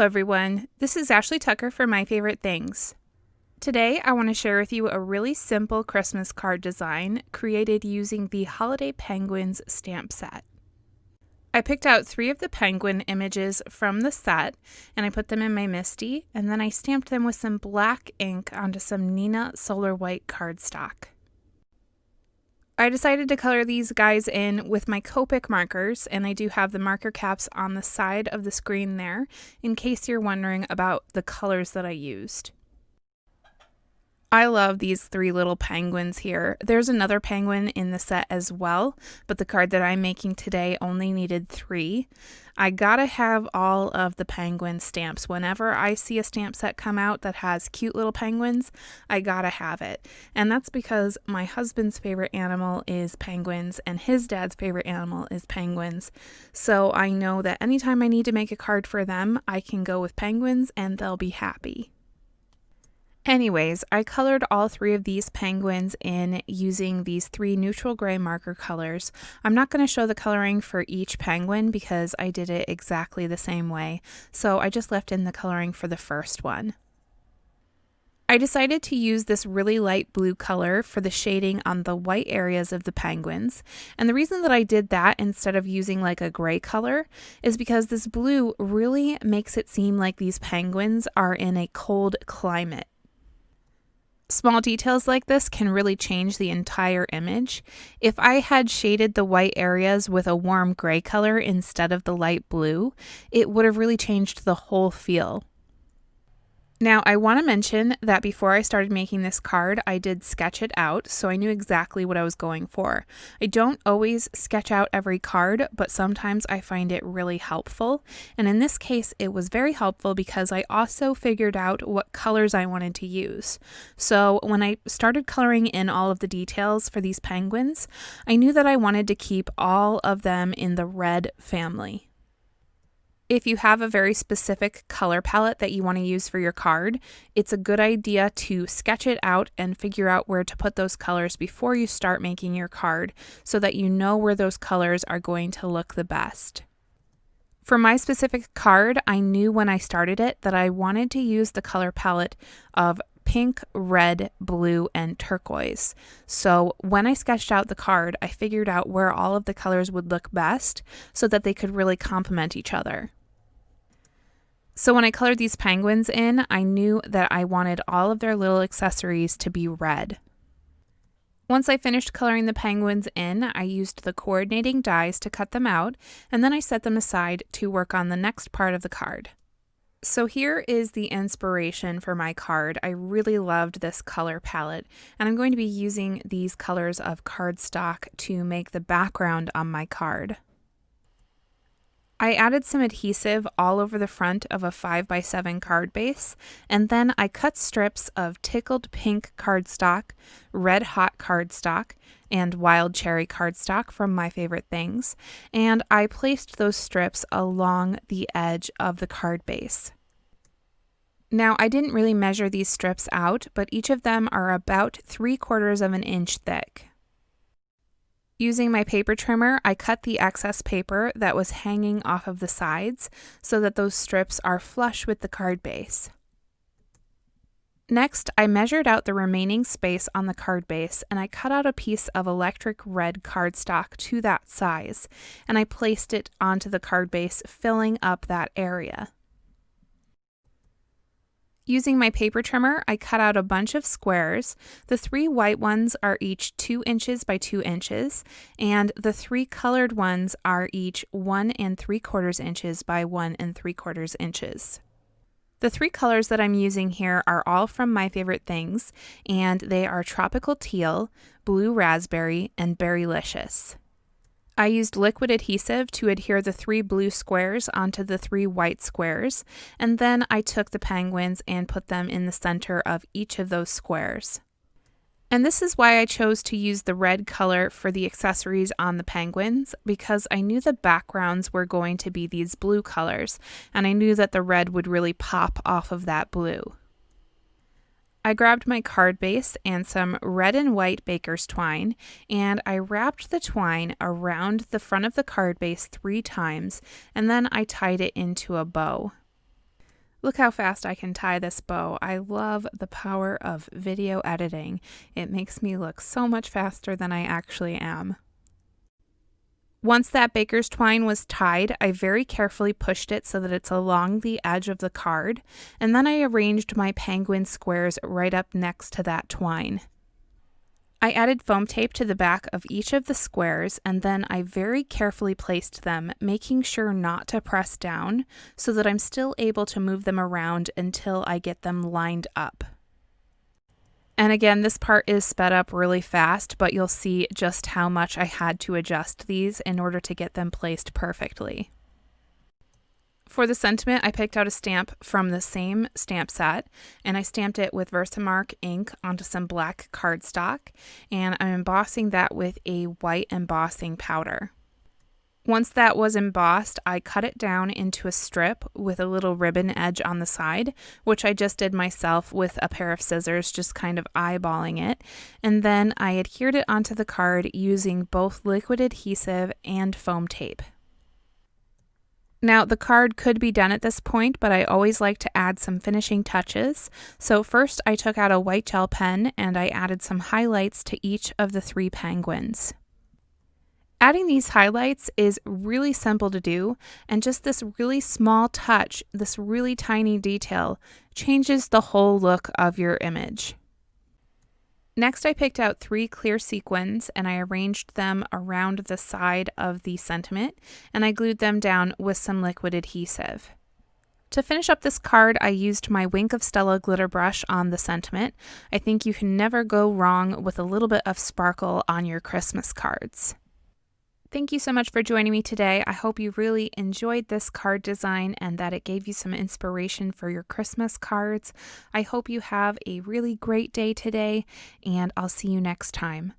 Hello everyone, this is Ashley Tucker for My Favorite Things. Today I want to share with you a really simple Christmas card design created using the Holiday Penguins stamp set. I picked out 3 of the penguin images from the set and I put them in my MISTI, and then I stamped them with some black ink onto some Neenah Solar White cardstock. I decided to color these guys in with my Copic markers, and I do have the marker caps on the side of the screen there in case you're wondering about the colors that I used. I love these 3 little penguins here. There's another penguin in the set as well, but the card that I'm making today only needed 3. I gotta have all of the penguin stamps. Whenever I see a stamp set come out that has cute little penguins, I gotta have it. And that's because my husband's favorite animal is penguins and his dad's favorite animal is penguins. So I know that anytime I need to make a card for them, I can go with penguins and they'll be happy. Anyways, I colored all 3 of these penguins in using these 3 neutral gray marker colors. I'm not going to show the coloring for each penguin because I did it exactly the same way, so I just left in the coloring for the first one. I decided to use this really light blue color for the shading on the white areas of the penguins, and the reason that I did that instead of using like a gray color is because this blue really makes it seem like these penguins are in a cold climate. Small details like this can really change the entire image. If I had shaded the white areas with a warm gray color instead of the light blue, it would have really changed the whole feel. Now, I want to mention that before I started making this card, I did sketch it out, so I knew exactly what I was going for. I don't always sketch out every card, but sometimes I find it really helpful. And in this case, it was very helpful because I also figured out what colors I wanted to use. So when I started coloring in all of the details for these penguins, I knew that I wanted to keep all of them in the red family. If you have a very specific color palette that you want to use for your card, it's a good idea to sketch it out and figure out where to put those colors before you start making your card so that you know where those colors are going to look the best. For my specific card, I knew when I started it that I wanted to use the color palette of pink, red, blue, and turquoise. So when I sketched out the card, I figured out where all of the colors would look best so that they could really complement each other. So when I colored these penguins in, I knew that I wanted all of their little accessories to be red. Once I finished coloring the penguins in, I used the coordinating dies to cut them out, and then I set them aside to work on the next part of the card. So here is the inspiration for my card. I really loved this color palette, and I'm going to be using these colors of cardstock to make the background on my card. I added some adhesive all over the front of a 5x7 card base, and then I cut strips of tickled pink cardstock, red hot cardstock, and wild cherry cardstock from My Favorite Things, and I placed those strips along the edge of the card base. Now, I didn't really measure these strips out, but each of them are about 3/4 of an inch thick. Using my paper trimmer, I cut the excess paper that was hanging off of the sides so that those strips are flush with the card base. Next, I measured out the remaining space on the card base and I cut out a piece of electric red cardstock to that size, and I placed it onto the card base, filling up that area. Using my paper trimmer, I cut out a bunch of squares. The 3 white ones are each 2 inches by 2 inches, and the 3 colored ones are each 1 3/4 inches by 1 3/4 inches. The 3 colors that I'm using here are all from My Favorite Things, and they are Tropical Teal, Blue Raspberry, and Berrylicious. I used liquid adhesive to adhere the 3 blue squares onto the 3 white squares, and then I took the penguins and put them in the center of each of those squares. And this is why I chose to use the red color for the accessories on the penguins, because I knew the backgrounds were going to be these blue colors, and I knew that the red would really pop off of that blue. I grabbed my card base and some red and white baker's twine, and I wrapped the twine around the front of the card base 3 times, and then I tied it into a bow. Look how fast I can tie this bow. I love the power of video editing. It makes me look so much faster than I actually am. Once that baker's twine was tied, I very carefully pushed it so that it's along the edge of the card, and then I arranged my penguin squares right up next to that twine. I added foam tape to the back of each of the squares, and then I very carefully placed them, making sure not to press down so that I'm still able to move them around until I get them lined up. And again, this part is sped up really fast, but you'll see just how much I had to adjust these in order to get them placed perfectly. For the sentiment, I picked out a stamp from the same stamp set, and I stamped it with Versamark ink onto some black cardstock, and I'm embossing that with a white embossing powder. Once that was embossed, I cut it down into a strip with a little ribbon edge on the side, which I just did myself with a pair of scissors, just kind of eyeballing it. And then I adhered it onto the card using both liquid adhesive and foam tape. Now, the card could be done at this point, but I always like to add some finishing touches. So first I took out a white gel pen and I added some highlights to each of the 3 penguins. Adding these highlights is really simple to do, and just this really small touch, this really tiny detail, changes the whole look of your image. Next, I picked out 3 clear sequins and I arranged them around the side of the sentiment, and I glued them down with some liquid adhesive. To finish up this card, I used my Wink of Stella glitter brush on the sentiment. I think you can never go wrong with a little bit of sparkle on your Christmas cards. Thank you so much for joining me today. I hope you really enjoyed this card design and that it gave you some inspiration for your Christmas cards. I hope you have a really great day today, and I'll see you next time.